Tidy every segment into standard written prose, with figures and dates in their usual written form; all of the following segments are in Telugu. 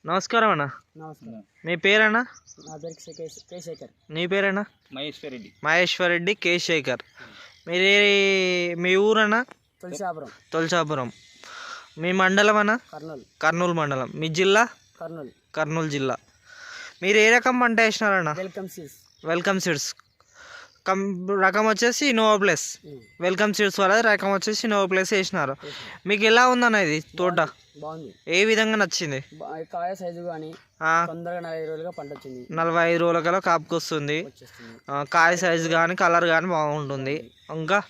నమస్కారం అన్న. నమస్కారం. మీ పేరన్నా? నా పేరు కే శేఖర్. నీ పేరేనా? మహేశ్వరరెడ్డి. మహేశ్వరరెడ్డి కే శేఖర్. మీరే మీ ఊరన్నా? తులసాపురం. తులసాపురం. మీ మండలం అన్న? కర్నూలు. కర్నూలు మండలం. మీ జిల్లా? కర్నూలు. కర్నూలు జిల్లా. మీరు ఏ రకం పంట వేసినారన్న? Welcome seeds. Welcome seeds. రకం వచ్చేసి ఇన్నోవా ప్లస్. వెల్కమ్ సీడ్స్ వాళ్ళ రకం వచ్చేసి ఇన్నోవా ప్లస్ వేసినారు. మీకు ఎలా ఉందన్న ఇది తోట? బాగుంది. ఏ విధంగా నచ్చింది? కాయ సైజు కానీ తొందరగా 45 రోజులుగా పంట వచ్చింది. 45 రోజులకల్లా కాపుకొస్తుంది. కాయ సైజు కానీ కలర్ కానీ బాగుంటుంది. ఇంకా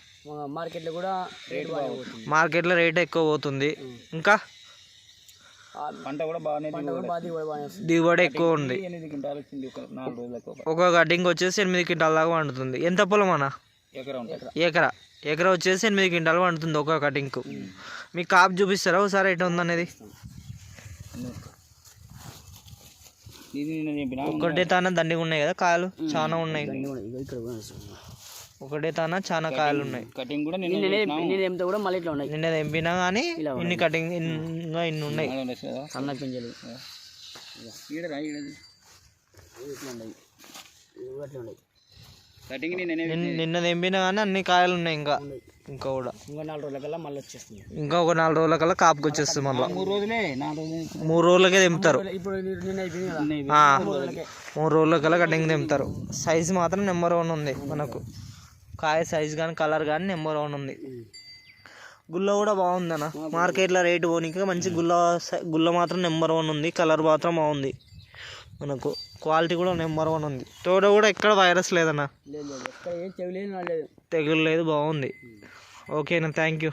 మార్కెట్లో కూడా రేట్ బాగా పోతుంది. మార్కెట్లో రేట్ ఎక్కువ పోతుంది. ఇంకా పంట కూడా బాగానే దిగుబడి ఎక్కువ ఉంది. 8 క్వింటాలు వచ్చింది ఒక 4 రోజులకు. ఒక గడ్డింగ్ వచ్చేసి 8 క్వింటాల దాకా పండుతుంది. ఎంత పొలం అన్న? ఎకరా వచ్చేసి 8 క్వింటాలు పండుతుంది ఒక కటింగ్కు. మీకు కాపు చూపిస్తారా ఒకసారి ఎట్లా ఉందనేది? ఒకటే తాన దండిగా ఉన్నాయి కదా, కాయలు చాలా ఉన్నాయి. ఒకటే తాన చాలా కాయలు ఉన్నాయి. నిన్న తెంపినా కానీ ఇన్ని కటింగ్ ఇంకా ఇన్ని ఉన్నాయి. సన్న పింజలు నిన్న తెంపినా కానీ అన్ని కాయలు ఉన్నాయి. ఇంకా కూడా 4 రోజులకల్లా మళ్ళీ వచ్చేస్తుంది. ఇంకా ఒక 4 రోజులకల్లా కాపుకి వచ్చేస్తుంది. మళ్ళీ 3 రోజులకే తెంపుతారు. 3 రోజులకల్లా కటింగ్ తెంపుతారు. సైజు మాత్రం నెంబర్ 1 ఉంది మనకు. కాయ సైజు కానీ కలర్ కానీ నెంబర్ 1 ఉంది. గుల్ల కూడా బాగుందన్న. మార్కెట్లో రేటు పోనీక మంచి గుల్ల మాత్రం నెంబర్ 1 ఉంది. కలర్ మాత్రం బాగుంది మనకు. క్వాలిటీ కూడా నెంబర్ 1 ఉంది. తోట కూడా ఎక్కడ వైరస్ లేదన్న, తెగులు లేదు, బాగుంది. ఓకేనా, థ్యాంక్ యూ.